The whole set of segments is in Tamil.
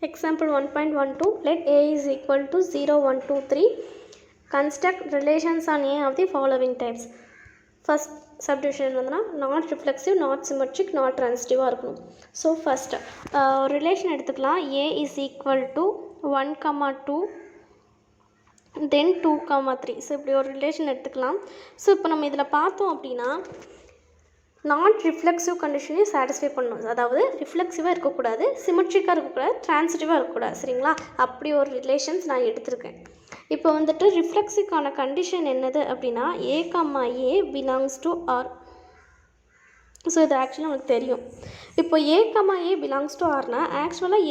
Example 1.12, let A is equal to 0, 1, 2, 3. Construct relations on A of the following types. First subdivision வந்து not reflexive, not symmetric, not transitive இருக்கணும். So first relation எடுத்துக்கலாம். A is equal to 1, 2 then 2, 3. So இப்படி ஒரு relation எடுத்துக்கலாம். So இப்போ நம்ம இதில் பார்த்தோம் அப்படின்னா நாட் ரிஃப்ளெக்சிவ் கண்டிஷனையும் சாட்டிஸ்ஃபை பண்ணணும். அதாவது ரிஃப்ளெக்சிவாக இருக்கக்கூடாது, சிமெட்ரிக்காக இருக்கக்கூடாது, டிரான்சிட்டிவாக இருக்கக்கூடாது. சரிங்களா? அப்படி ஒரு ரிலேஷன்ஸ் நான் எடுத்திருக்கேன். இப்போ வந்துட்டு ரிஃப்ளெக்ஸுக்கான கண்டிஷன் என்னது அப்படின்னா A, belongs to R. So இது ஆக்சுவலாக நமக்கு தெரியும். இப்போ A, பிலாங்ஸ் டு ஆர்னா ஆக்சுவலாக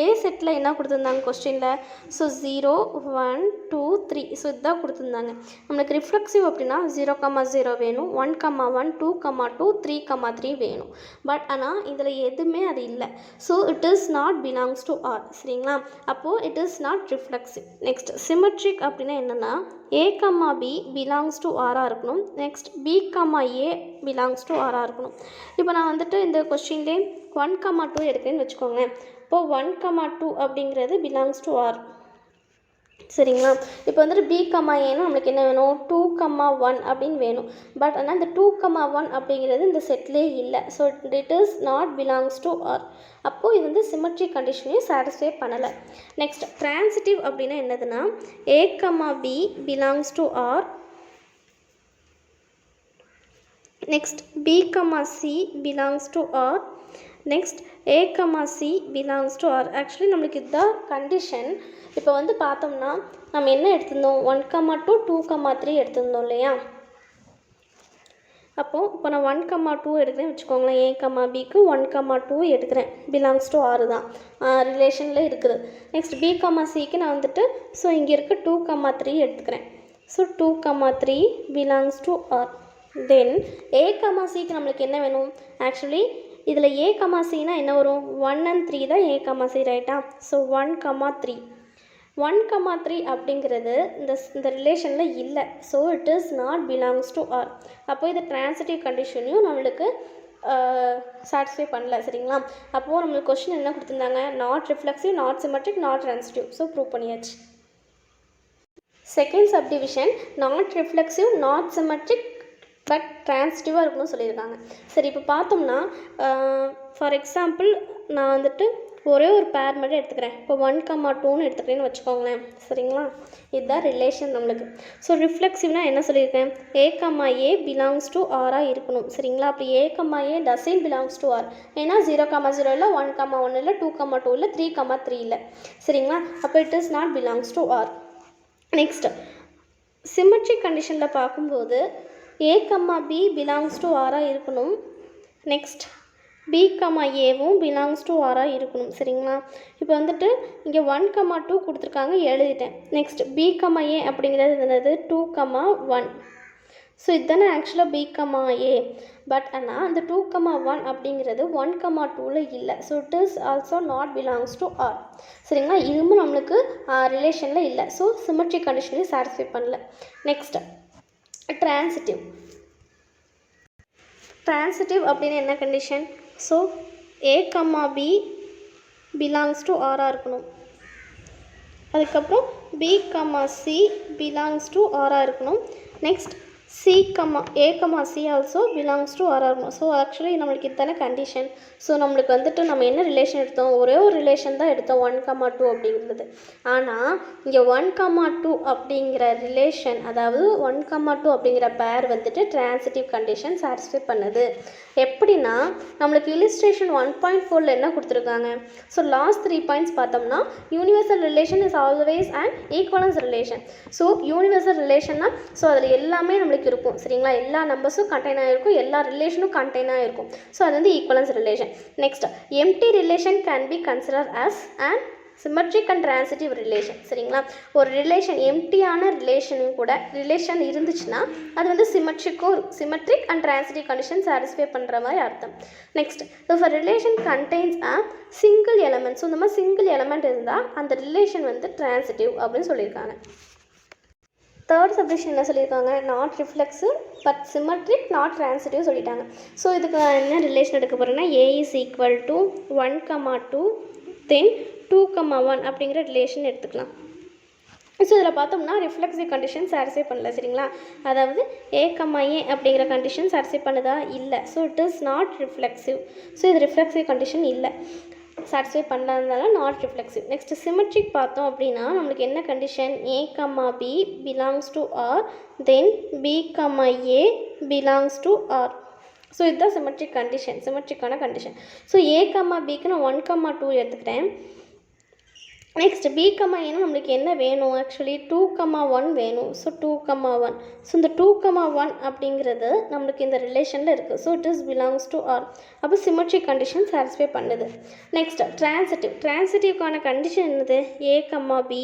ஏ செட்டில் என்ன கொடுத்துருந்தாங்க கொஸ்டினில்? ஸோ 0, 1, 2, 3. ஸோ இதுதான் கொடுத்துருந்தாங்க. நம்மளுக்கு ரிஃப்ளெக்சிவ் அப்படின்னா 0, 0 வேணும், 1, 1, 2, 2, 3, 3 வேணும். பட் ஆனால் இதில் எதுவுமே அது இல்லை. So it is not belongs to R. சரிங்களா? அப்போது it is not reflexive. Next symmetric அப்படின்னா என்னென்னா A, B பிலாங்ஸ் டு ஆராக இருக்கணும். Next B, A belongs to ஆராக இருக்கணும். இப்போ நான் வந்துட்டு இந்த கொஸ்டின்லே 1, 2 எடுக்கிறேன்னு வச்சுக்கோங்க. இப்போது 1, 2 அப்படிங்கிறது பிலாங்ஸ் டு ஆர். சரிங்களா? இப்போ வந்துட்டு B, Aனா நம்மளுக்கு என்ன வேணும்? 2, 1 அப்படின்னு வேணும். பட் ஆனால் இந்த 2, 1 அப்படிங்கிறது இந்த செட்லேயே இல்லை. So it is not belongs to R. அப்போது இது வந்து சிமெட்ரிக் கண்டிஷனையும் சாட்டிஸ்ஃபை பண்ணலை. நெக்ஸ்ட் டிரான்சிட்டிவ் அப்படின்னா என்னதுன்னா A, B belongs to R. Next B, C belongs to R. Next A, C belongs to R. Actually நம்மளுக்கு இதுதான் கண்டிஷன். இப்போ வந்து பார்த்தோம்னா நம்ம என்ன எடுத்திருந்தோம்? 1, 2, 2, 3 எடுத்திருந்தோம் இல்லையா? அப்போது இப்போ நான் 1, 2 எடுக்கிறேன்னு வச்சுக்கோங்களேன். A, Bக்கு 1, 2 எடுக்கிறேன். பிலாங்ஸ் டு ஆறு தான், ரிலேஷனில் இருக்குது. நெக்ஸ்ட் B, Cக்கு நான் வந்துட்டு ஸோ இங்கே இருக்க 2, 3 எடுத்துக்கிறேன். So 2, 3 belongs to R. Then A, Cக்கு நம்மளுக்கு என்ன வேணும்? ஆக்சுவலி இதில் A, Cனா என்ன வரும்? 1 and 3 தான் A, C ரைட்டா? ஸோ 1, 3. 1, 3 அப்படிங்கிறது இந்த ரிலேஷனில் இல்லை. So it is not belongs to R. அப்போ இது டிரான்சிட்டிவ் கண்டிஷனையும் நம்மளுக்கு சாட்டிஸ்ஃபை பண்ணல. சரிங்களா? அப்போது நம்மளுக்கு கொஸ்டின் என்ன கொடுத்துருந்தாங்க? Not reflexive, not symmetric, not transitive. So prove பண்ணியாச்சு. Second subdivision not reflexive, not symmetric but டிரான்சிட்டிவாக இருக்கணும்னு சொல்லியிருக்காங்க. சரி, இப்போ பார்த்தோம்னா ஃபார் எக்ஸாம்பிள் நான் வந்துட்டு ஒரே ஒரு பேர் மட்டும் எடுத்துக்கிறேன். இப்போ 1, 2ன்னு எடுத்துக்கிறேன்னு வச்சுக்கோங்களேன். சரிங்களா? இதுதான் ரிலேஷன் நம்மளுக்கு. ஸோ ரிஃப்ளெக்சிவ்னா என்ன சொல்லியிருக்கேன்? A, பிலாங்ஸ் டு ஆராக இருக்கணும். சரிங்களா? அப்போ A, doesn't belongs to R. ஏன்னா 0, 0 இல்லை, 1, 1 இல்லை, 2, 2 இல்லை, 3, 3 இல்லை. சரிங்களா? அப்போ it is not belongs to R. Next symmetric கண்டிஷனில் பார்க்கும்போது A, B பிலாங்ஸ் டு ஆராக இருக்கணும். நெக்ஸ்ட் B, Aவும் பிலாங்ஸ் டு ஆராக இருக்கணும். சரிங்களா? இப்போ வந்துட்டு இங்கே 1, 2 கொடுத்துருக்காங்க, எழுதிட்டேன். நெக்ஸ்ட் B, A அப்படிங்கிறது என்னது? 2, 1. ஸோ இதுதானே ஆக்சுவலாக B, A. பட் ஆனால் அந்த 2, 1 அப்படிங்கிறது 1, 2ல் இல்லை. So it is also not belongs to R. சரிங்களா? இதுவும் நம்மளுக்கு ரிலேஷனில் இல்லை. ஸோ சிமெட்ரிக் கண்டிஷனையும் சாட்டிஸ்ஃபை பண்ணல. Next transitive. டிரான்சிட்டிவ் அப்படின்னு என்ன condition? So A, B belongs to ஆராக இருக்கணும். அதுக்கப்புறம் B, C பிலாங்ஸ் டு ஆராக இருக்கணும். Next A, C also belongs to ஆராக இருக்கணும். ஸோ ஆக்சுவலி நம்மளுக்கு இதுதானே கண்டிஷன். ஸோ நம்மளுக்கு வந்துட்டு நம்ம என்ன ரிலேஷன் எடுத்தோம்? ஒரே ஒரு ரிலேஷன் தான் எடுத்தோம், 1, 2 அப்படிங்கிறது. ஆனால் இங்கே 1, 2 அப்படிங்கிற ரிலேஷன், அதாவது 1, 2 அப்படிங்கிற பேர் வந்துட்டு டிரான்சிட்டிவ் கண்டிஷன் சாட்டிஸ்ஃபை பண்ணுது. எப்படின்னா நம்மளுக்கு இல்லுஸ்ட்ரேஷன் 1.4ல் என்ன கொடுத்துருக்காங்க? ஸோ லாஸ்ட் 3 பாயிண்ட்ஸ் பார்த்தோம்னா universal relation is always and equivalence relation. So யூனிவர்சல் ரிலேஷன்னா ஸோ அதில் எல்லாமே நம்மளுக்கு இருக்கும். சரிங்களா? எல்லா நம்பர்ஸும் கண்டெயின் ஆகிருக்கும், எல்லா ரிலேஷனும் கண்டெயின் ஆகிருக்கும். ஸோ அது வந்து equivalence relation. Next empty relation can be consider as and symmetric and transitive relation. சரிங்களா? ஒரு ரிலேஷன் எம்டியான ரிலேஷனும் கூட ரிலேஷன் இருந்துச்சுன்னா அது வந்து symmetric and transitive condition satisfy பண்ணுற மாதிரி அர்த்தம். Next if a relation contains a single element. So இந்த மாதிரி சிங்கிள் எலமெண்ட் இருந்தால் அந்த ரிலேஷன் வந்து டிரான்சிட்டிவ் அப்படின்னு சொல்லியிருக்காங்க. தேர்ட் சப்டிவிஷன் என்ன சொல்லியிருக்காங்க? Not reflexive but symmetric, not transitive சொல்லிட்டாங்க. ஸோ இதுக்கு நான் என்ன ரிலேஷன் எடுக்க போகிறேன்னா A is equal to 1, 2 தென் 2,1 அப்படிங்கிற ரிலேஷன் எடுத்துக்கலாம். ஸோ இதில் பார்த்தோம்னா ரிஃப்ளெக்ஸிவ் கண்டிஷன் சாட்டிஸ்ஃபை பண்ணல சரிங்களா. அதாவது A, A அப்படிங்கிற கண்டிஷன் சாட்டிஸ்ஃபை பண்ணுதா இல்லை. So it is not reflexive. So இது ரிஃப்ளெக்ஸிவ் கண்டிஷன் இல்லை, சாட்டிஸ்ஃபை பண்ணாதனால நாட் ரிஃப்ளெக்ஸிவ். நெக்ஸ்ட் சிமெட்ரிக் பார்த்தோம் அப்படின்னா நம்மளுக்கு என்ன condition, A, B belongs to R, then B, A belongs to R. So இதுதான் சிமெட்ரிக் கண்டிஷன், சிமெட்ரிக்கான கண்டிஷன். ஸோ A, Bக்கு நான் 1, 2 எடுத்துக்கிறேன். நெக்ஸ்ட் B, A நம்மளுக்கு என்ன வேணும், ஆக்சுவலி 2, 1 வேணும். ஸோ 2, 1. ஸோ இந்த 2, 1 அப்படிங்கிறது நம்மளுக்கு இந்த ரிலேஷனில் இருக்குது. So it is belongs to R. அப்போ சிமெட்ரிக் கண்டிஷன் சாட்டிஸ்ஃபை பண்ணுது. நெக்ஸ்ட் ட்ரான்சிட்டிவ்க்கான கண்டிஷன் என்னது, A, B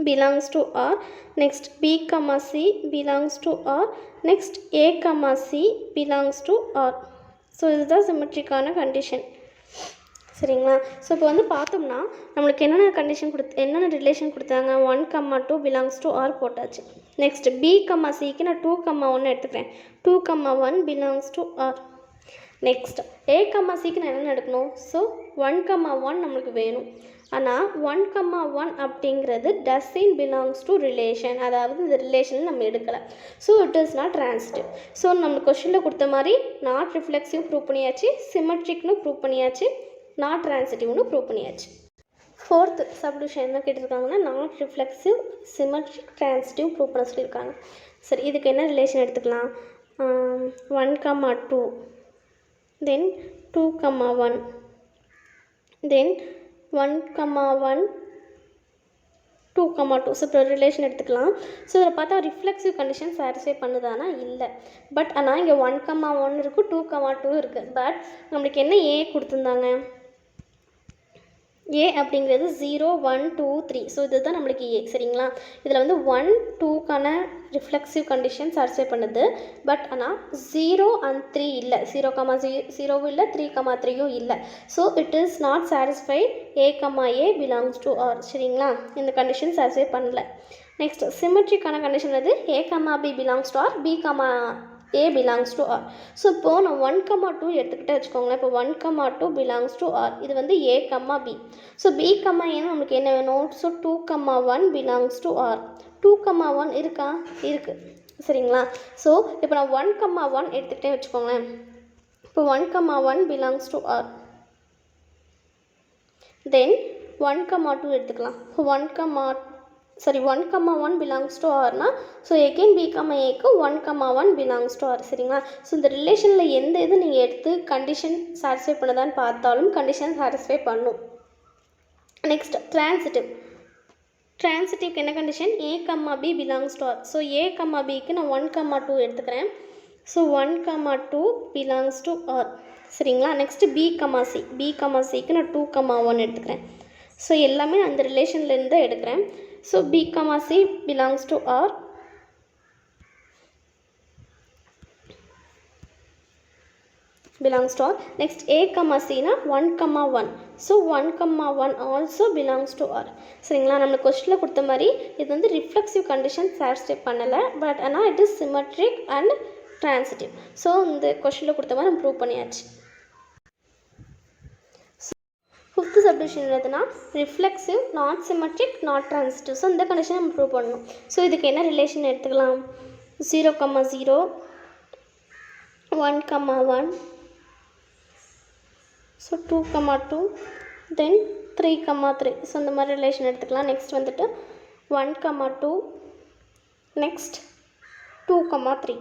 belongs to R. Next B, C belongs to R. Next A, C belongs to R. So இதுதான் சிமெட்ரிக்கான கண்டிஷன் சரிங்களா. ஸோ இப்போ வந்து பார்த்தோம்னா நம்மளுக்கு என்னென்ன ரிலேஷன் கொடுத்தாங்க, 1, 2 பிலாங்ஸ் டு R போட்டாச்சு. நெக்ஸ்ட் B, Cக்கு நான் 2, 1 எடுத்துக்கிறேன். 2, 1 belongs to R. Next A, Cக்கு நான் என்ன எடுக்கணும், ஸோ 1, 1 நம்மளுக்கு வேணும். ஆனால் 1, 1 அப்படிங்கிறது டஸ்இன் பிலாங்ஸ் டு ரிலேஷன், அதாவது இந்த ரிலேஷன் நம்ம எடுக்கலை. So it is not transitive. So நம்ம கொஸ்டினில் கொடுத்த மாதிரி நாட் ரிஃப்ளெக்ஸிவ் ப்ரூவ் பண்ணியாச்சு, சிமெட்ரிக்னு ப்ரூவ் பண்ணியாச்சு, நாட் ட்ரான்சிட்டிவ்னு ப்ரூவ் பண்ணியாச்சு. ஃபோர்த் சப்டிவிஷன் என்ன கேட்டிருக்காங்கன்னா not reflexive, symmetric, transitive prove பண்ண சொல்லியிருக்காங்க. சரி, இதுக்கு என்ன ரிலேஷன் எடுத்துக்கலாம், 1, 2 தென் 2, 1 தென் 1, 1 2, 2. ஸோ இப்போ ரிலேஷன் எடுத்துக்கலாம். ஸோ இதில் பார்த்தா ரிஃப்ளெக்ஸிவ் கண்டிஷன் சாட்டிஸ்ஃபை பண்ணுதானா இல்லை. பட் ஆனால் இங்கே 1, 1 இருக்குது, 2, 2 இருக்குது. பட் நம்மளுக்கு என்ன A கொடுத்துருந்தாங்க, A அப்படிங்கிறது 0, 1, 2, 3. ஸோ இதுதான் நம்மளுக்கு A சரிங்களா. இதில் வந்து 1, 2க்கான ரிஃப்ளெக்ஸிவ் கண்டிஷன் சாட்டிஸ்ஃபை பண்ணுது. பட் ஆனால் 0 and 3 இல்லை, 0, இல்லை, 3, 3யும் இல்லை. So it is not satisfy A, A belongs to R சரிங்களா. இந்த கண்டிஷன் சாட்டிஸ்ஃபை பண்ணல. நெக்ஸ்ட் சிமெட்ரிக்கான கண்டிஷன் வந்து A, B belongs to R, B, A belongs to R. So இப்போது நான் 1, 2 எடுத்துக்கிட்டே வச்சுக்கோங்களேன். இப்போ 1, 2 பிலாங்ஸ் டு R. இது வந்து A, B. So B, A நம்மளுக்கு என்ன வேணும், ஸோ 2, 1 பிலாங்ஸ் டு R. 2, 1 இருக்கா, இருக்குது சரிங்களா. ஸோ இப்போ நான் 1, 1 எடுத்துக்கிட்டே வச்சுக்கோங்களேன். இப்போ 1, 1 பிலாங்ஸ் டு R. தென் 1, 2 எடுத்துக்கலாம். 1, 1 பிலாங்ஸ் டு ஆர்னா, ஸோ எகெயின் B, Aக்கு 1, 1 பிலாங்ஸ் டு ஆர் சரிங்களா. ஸோ இந்த ரிலேஷனில் எந்த இது நீங்கள் எடுத்து கண்டிஷன் சாட்டிஸ்ஃபை பண்ணதான்னு பார்த்தாலும் கண்டிஷன் சாட்டிஸ்ஃபை பண்ணும். நெக்ஸ்ட் ட்ரான்சிட்டிவ்க்கு என்ன condition, A, B belongs to R. So A, Bக்கு நான் 1, 2 எடுத்துக்கிறேன். ஸோ 1, 2 பிலாங்ஸ் டு ஆர் சரிங்களா. நெக்ஸ்ட்டு B, Cக்கு நான் 2, 1 எடுத்துக்கிறேன். ஸோ எல்லாமே அந்த ரிலேஷன்லேருந்து தான் எடுக்கிறேன். So B, C belongs to R. Next A, C na 1, 1. So 1, 1 also belongs to R. சரிங்களா. நம்ம கொஸ்டினில் கொடுத்த மாதிரி இது வந்து ரிஃப்ளெக்ஸிவ் கண்டிஷன் சாட்டிஸ்ஃபை பண்ணலை. பட் ஆனால் it is symmetric and transitive. So இந்த கொஸ்டினில் கொடுத்த மாதிரி நம்ம ப்ரூவ் பண்ணியாச்சு. ஃபிஃப்த் சப்டிவிஷன் என்னதுன்னா reflexive, not symmetric, not transitive. So இந்த கண்டிஷன் நம்ம ப்ரூவ் பண்ணணும். ஸோ இதுக்கு என்ன ரிலேஷன் எடுத்துக்கலாம், 0, 0, 1, 1, ஸோ 2, 2 தென் 3, 3. ஸோ இந்த மாதிரி ரிலேஷன் எடுத்துக்கலாம். நெக்ஸ்ட் வந்துட்டு 1, 2 நெக்ஸ்ட் 2, 3.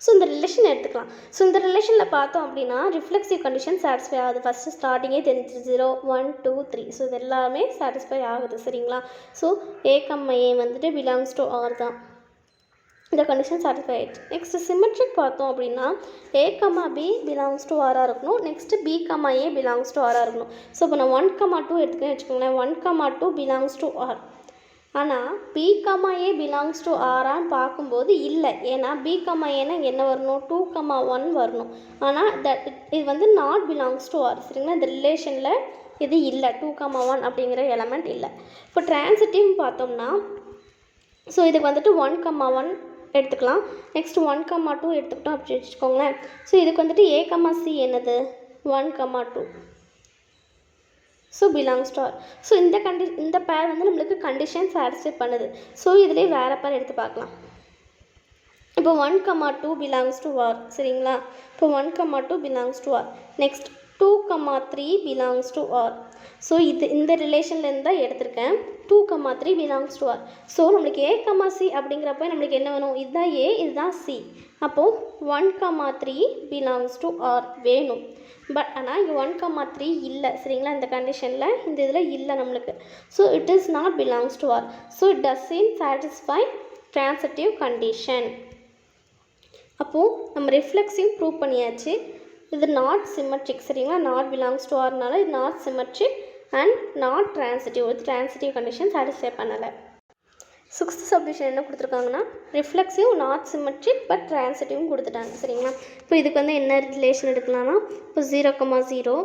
ஸோ இந்த ரிலேஷன் எடுத்துக்கலாம். ஸோ இந்த ரிலேஷனில் பார்த்தோம் அப்படின்னா ரிஃப்ளெக்ஸிவ் கண்டிஷன் சாட்டிஸ்ஃபை ஆகுது. ஃபஸ்ட்டு ஸ்டார்டிங்கே தெரிஞ்சு 0, 1, 2, 3. ஸோ இது எல்லாமே சாட்டிஸ்ஃபை ஆகுது சரிங்களா. ஸோ A, A வந்துட்டு பிலாங்ஸ் டு R தான். இந்த கண்டிஷன் சாட்டிஸ்ஃபை ஆகிடுச்சு. நெக்ஸ்ட் சிமெட்ரிக் பார்த்தோம் அப்படின்னா A, B பிலாங்ஸ் டு ஆராக இருக்கணும். Next B, A belongs to ஆராக இருக்கணும். ஸோ இப்போ நான் 1, 2 எடுத்துக்கன்னு வச்சுக்கோங்களேன். 1, 2 பிலாங்ஸ் டு R. ஆனால் B, A பிலாங்ஸ் டு ஆரான்னு பார்க்கும்போது இல்லை. ஏன்னா B, Aனா என்ன வரணும், 2, 1 வரணும். ஆனால் இது வந்து நாட் பிலாங்ஸ் டு ஆர் சரிங்களா. இந்த ரிலேஷனில் இது இல்லை, 2, 1 அப்படிங்கிற எலமெண்ட் இல்லை. இப்போ ட்ரான்சிட்டிவ் பார்த்தோம்னா ஸோ இதுக்கு வந்துட்டு 1, 1 எடுத்துக்கலாம். நெக்ஸ்ட் 1, 2 எடுத்துக்கிட்டோம் அப்படி வச்சுக்கோங்களேன். ஸோ இதுக்கு வந்துட்டு A, C என்னது 1, 2. So belongs to R. So இந்த பேர் வந்து நம்மளுக்கு கண்டிஷன் சாட்டிஸ்ஃபை பண்ணுது. ஸோ இதிலே வேறு பேர் எடுத்து பார்க்கலாம். இப்போ 1, 2 பிலாங்ஸ் டு ஆர். சரிங்களா? இப்போ 1, 2 belongs to R. Next 2, 3 belongs to R. So இந்த ரிலேஷன்லேருந்து தான் எடுத்திருக்கேன். 2, 3 பிலாங்ஸ் டு ஆர். ஸோ நம்மளுக்கு A, C அப்படிங்கிறப்ப நம்மளுக்கு என்ன வேணும்? இதுதான் A, இதுதான் C. அப்போது 1, 3 பிலாங்ஸ் டு ஆர் வேணும். பட் ஆனால் இங்கே 1, 3 இல்லை. சரிங்களா? இந்த கண்டிஷனில் இந்த இதில் இல்லை நம்மளுக்கு. So it is not belongs to R. So it doesn't satisfy transitive condition. அப்போது நம்ம ரிஃப்ளெக்ஸிவ் ப்ரூவ் பண்ணியாச்சு. இது நாட் சிமெட்ரிக். சரிங்களா? நாட் பிலாங்ஸ் டு ஆர்னால இது not symmetric and not transitive. இது ட்ரான்சிட்டிவ் கண்டிஷன் சாட்டிஸ்ஃபை பண்ணலை. 6th சப்டிவிஷன் என்ன கொடுத்துருக்காங்கன்னா ரிஃப்ளெக்ஸிவ் நாட் சிமெட்ரிக் பட் ட்ரான்சிட்டிவ்னு கொடுத்துட்டாங்க. சரிங்களா? இப்போ இதுக்கு வந்து என்ன ரிலேஷன் எடுக்கலாம்னா இப்போ 0, 0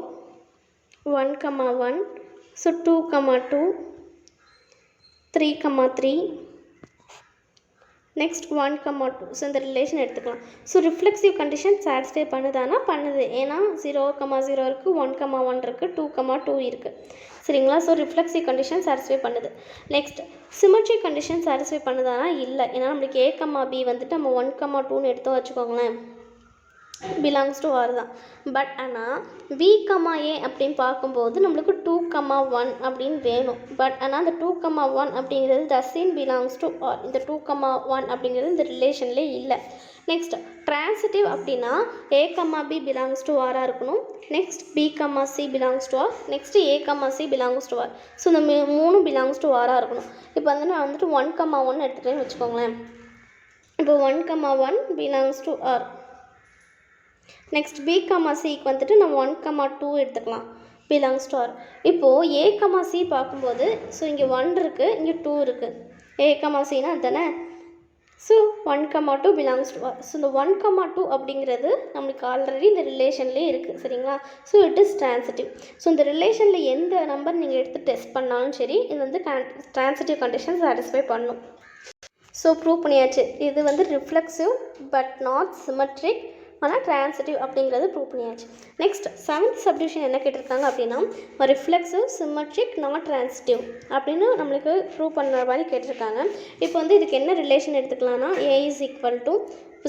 1, 1 ஸோ 2, 2 3, 3 நெக்ஸ்ட் 1, 2 ஸோ இந்த ரிலேஷன் எடுத்துக்கலாம். ஸோ ரிஃப்ளெக்ஸிவ் கண்டிஷன் சாட்டிஸ்ஃபை பண்ணுதானா? பண்ணுது. ஏன்னா 0, 0 இருக்குது, 1, 1 இருக்குது, 2, 2 இருக்குது. சரிங்களா? ஸோ ரிஃப்ளெக்ஸிவ் கண்டிஷன் சாட்டிஸ்ஃபை பண்ணுது. நெக்ஸ்ட் சிமெட்ரிக் கண்டிஷன் சாட்டிஸ்ஃபை பண்ணுதானா? இல்லை. ஏன்னா நம்மளுக்கு A, B வந்துட்டு நம்ம 1, 2ன்னு எடுத்தோம் வச்சுக்கோங்களேன், பிலாங்ஸ் டு ஆர் தான். பட் ஆனால் B, A அப்படின்னு பார்க்கும்போது நம்மளுக்கு 2, 1 அப்படின்னு வேணும். பட் ஆனால் அந்த 2, 1 அப்படிங்கிறது டஸ்ன்ட் பிலாங்ஸ் டு ஆர். இந்த 2, 1 அப்படிங்கிறது இந்த ரிலேஷன்லேயே இல்லை. நெக்ஸ்ட் ட்ரான்சிட்டிவ் அப்படின்னா A, B பிலாங்ஸ் டு ஆராக இருக்கணும். Next B, C belongs to R. Next A, C belongs to R. So இந்த 3 பிலாங்ஸ் டு ஆராக இருக்கணும். இப்போ வந்து நான் வந்துட்டு 1, 1 எடுத்துகிட்டேன்னு வச்சுக்கோங்களேன். இப்போ 1, 1 belongs to R. Next B, Cக்கு வந்துட்டு நம்ம 1, 2 எடுத்துக்கலாம், பிலாங்ஸ் டு ஆர். இப்போது A, C பார்க்கும்போது ஸோ இங்கே 1 இருக்குது, இங்கே 2 இருக்குது. A, Cனா அதுதானே. So 1, 2 belongs to R. So இந்த 1, 2 அப்படிங்கிறது நம்மளுக்கு ஆல்ரெடி இந்த ரிலேஷன்லேயே இருக்குது. சரிங்களா? So it is transitive. So இந்த ரிலேஷனில் எந்த நம்பர் நீங்கள் எடுத்து டெஸ்ட் பண்ணாலும் சரி, இது வந்து ட்ரான்சிட்டிவ் கண்டிஷன் சாட்டிஸ்ஃபை பண்ணும். ஸோ ப்ரூவ் பண்ணியாச்சு. இது வந்து ரிஃப்ளெக்ஸிவ் பட் நாட் சிமெட்ரிக் ஆனால் ட்ரான்சிட்டிவ் அப்படிங்கிறது ப்ரூவ் பண்ணியாச்சு. நெக்ஸ்ட் 7th சப்டிவிஷன் என்ன கேட்டிருக்காங்க அப்படின்னா ரிஃப்ளெக்ஸிவ் சிமெட்ரிக் நாட் ட்ரான்சிட்டிவ் அப்படின்னு நம்மளுக்கு ப்ரூவ் பண்ணுற மாதிரி கேட்டிருக்காங்க. இப்போ வந்து இதுக்கு என்ன relation எடுத்துக்கலாம்னா A is equal to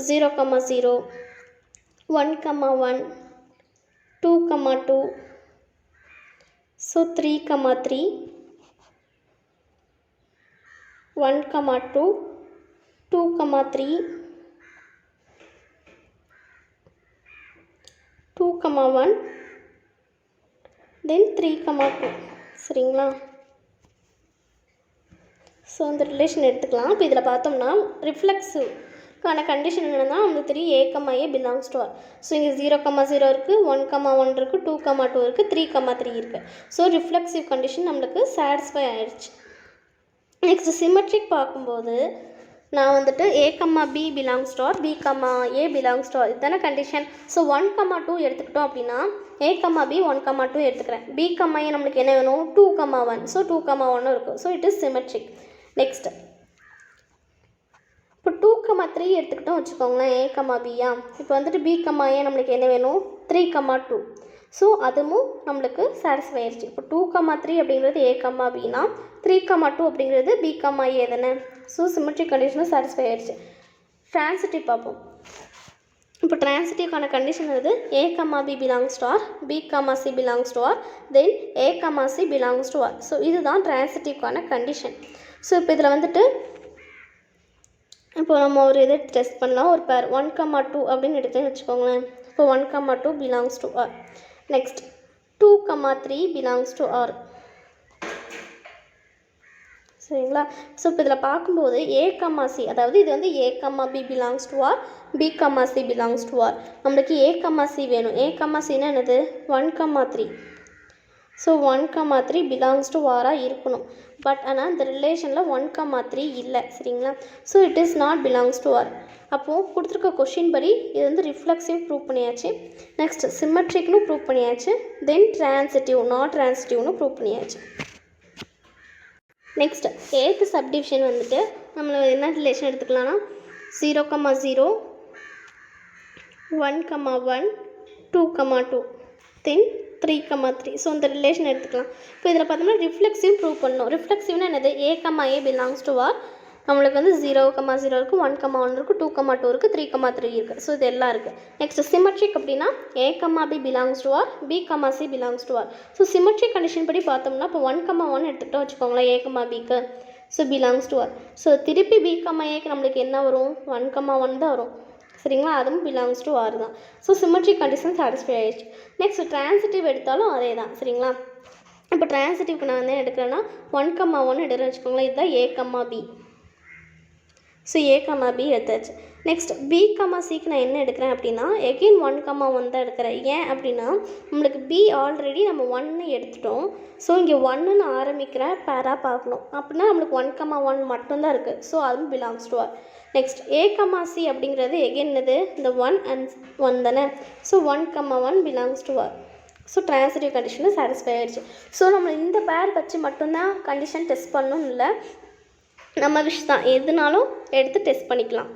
0, 0 1, 1 2, 2 so 3, 3 1, 2 2, 3 2, 1 தென் 3, 2. சரிங்களா? ஸோ இந்த ரிலேஷன் எடுத்துக்கலாம். இப்போ இதில் பார்த்தோம்னா ரிஃப்ளெக்ஸிவ்க்கான கண்டிஷன் என்னென்னா நம்மளுக்கு தெரியும் A, A belongs to R. So இங்கே 0, 0 இருக்குது, 1, 1 இருக்குது, 2, 2 இருக்குது, 3, 3 இருக்குது. ஸோ ரிஃப்ளெக்ஸிவ் கண்டிஷன் நம்மளுக்கு சாட்டிஸ்ஃபை ஆகிடுச்சு. நெக்ஸ்ட் சிமெட்ரிக் பார்க்கும்போது நான் வந்துட்டு A, B belongs to R, B, A belongs to R இதுதானே கண்டிஷன். ஸோ 1, 2 எடுத்துக்கிட்டோம் அப்படின்னா A, B 1, 2 எடுத்துக்கிறேன். B, A நம்மளுக்கு என்ன வேணும்? 2, 1. ஸோ 2, 1 இருக்கும். So it is symmetric. Next இப்போ 2, 3 எடுத்துக்கிட்டோம் வச்சுக்கோங்களேன், A, Bயா. இப்போ வந்துட்டு B, A நம்மளுக்கு என்ன வேணும்? 3, 2. ஸோ அதுவும் நம்மளுக்கு சாட்டிஸ்ஃபை ஆயிடுச்சு. இப்போ 2, 3 அப்படிங்கிறது A, Bனா 3, 2 அப்படிங்கிறது B, A தானே. ஸோ சிமெட்ரிக் கண்டிஷனும் சாட்டிஸ்ஃபை ஆயிடுச்சு. ட்ரான்சிட்டிவ் பார்ப்போம். இப்போ ட்ரான்சிட்டிவ்க்கான கண்டிஷன் வந்து A, B belongs to R, B, C belongs to R, then A, C belongs to R. So இதுதான் ட்ரான்சிட்டிவ்க்கான கண்டிஷன். ஸோ இப்போ இதில் வந்துட்டு இப்போ நம்ம ஒரு இதை டெஸ்ட் பண்ணலாம். ஒரு பேர் 1, 2 அப்படின்னு எடுத்தேன்னு வச்சுக்கோங்களேன். இப்போ 1, 2 belongs to R. Next 2, 3 belongs to R. சரிங்களா? ஸோ இப்போ இதில் பார்க்கும்போது A, C அதாவது இது வந்து A, B belongs to R, B, C belongs to R. நம்மளுக்கு A, C வேணும். A, Cனா என்னது? 1, 3. ஸோ 1, 3 பிலாங்ஸ் டு ஆராக இருக்கணும். பட் ஆனால் இந்த ரிலேஷனில் 1, 3 இல்லை. சரிங்களா? So it is not belongs to R. அப்போது கொடுத்துருக்க கொஷின் படி இது வந்து ரிஃப்ளெக்ஸிவ் ப்ரூவ் பண்ணியாச்சு. நெக்ஸ்ட் சிமெட்ரிக்னு ப்ரூவ் பண்ணியாச்சு. தென் ட்ரான்சிட்டிவ் நாட் ட்ரான்சிட்டிவ்னு ப்ரூவ் பண்ணியாச்சு. நெக்ஸ்ட் 8th சப்டிவிஷன் வந்துட்டு நம்மள என்ன ரிலேஷன் எடுத்துக்கலாம்னா 0, 0 1, 1 2, 2. தென் 3, 3. ஸோ இந்த ரிலேஷன் எடுத்துக்கலாம். இப்போ இதில் பார்த்தோம்னா ரிஃப்ளெக்ஸிவ் ப்ரூவ் பண்ணணும். ரிஃப்ளெக்ஸிவ்னா என்னது? A, A belongs to R. நம்மளுக்கு வந்து 0, 0 இருக்குது, 1, 1 இருக்குது, 2, 2 இருக்குது, 3, 3 இருக்குது. ஸோ இது எல்லாம் இருக்குது. நெக்ஸ்ட் சிமெட்ரிக் அப்படின்னா A, B belongs to R, B, C belongs to R. So symmetric condition படி பார்த்தோம்னா இப்போ 1, 1 எடுத்துக்கிட்டோம் வச்சுக்கோங்களேன் A, Bக்கு. So belongs to R. So திருப்பி B, Aக்கு நம்மளுக்கு என்ன வரும்? 1, 1 தான் வரும். சரிங்களா? அதுவும் பிலாங்ஸ் டு ஆர் தான். ஸோ சிமெட்ரிக் கண்டிஷன் சாட்டிஸ்ஃபை ஆயிடுச்சு. நெக்ஸ்ட் ட்ரான்சிட்டிவ் எடுத்தாலும் அதே தான். சரிங்களா? இப்போ ட்ரான்சிட்டிவ்க்கு நான் என்ன எடுக்கிறேன்னா 1, 1 எடுக்கிறேன்னு வச்சுக்கோங்களேன். இதுதான் A, B. So A, B எடுத்தாச்சு. நெக்ஸ்ட் B, Cக்கு நான் என்ன எடுக்கிறேன் அப்படின்னா எகெயின் 1, 1 தான் எடுக்கிறேன். ஏன் அப்படின்னா நம்மளுக்கு B ஆல்ரெடி நம்ம 1 எடுத்துட்டோம். ஸோ இங்கே 1ன்னு ஆரம்பிக்கிற பேராக பார்க்கணும். அப்படின்னா நம்மளுக்கு 1, 1 மட்டும்தான் இருக்குது. ஸோ அதுவும் belongs to R. Next A, C அப்படிங்கிறது எகெயின் இது இந்த 1 and 1 தானே. So 1, 1 belongs to R. So transitive கண்டிஷனும் சாட்டிஸ்ஃபை ஆகிடுச்சு. ஸோ நம்ம இந்த பேர் வச்சு மட்டும்தான் கண்டிஷன் டெஸ்ட் பண்ணணும் இல்லை, நம்ம விஷ் தான். எதுனாலும் எடுத்து டெஸ்ட் பண்ணிக்கலாம்.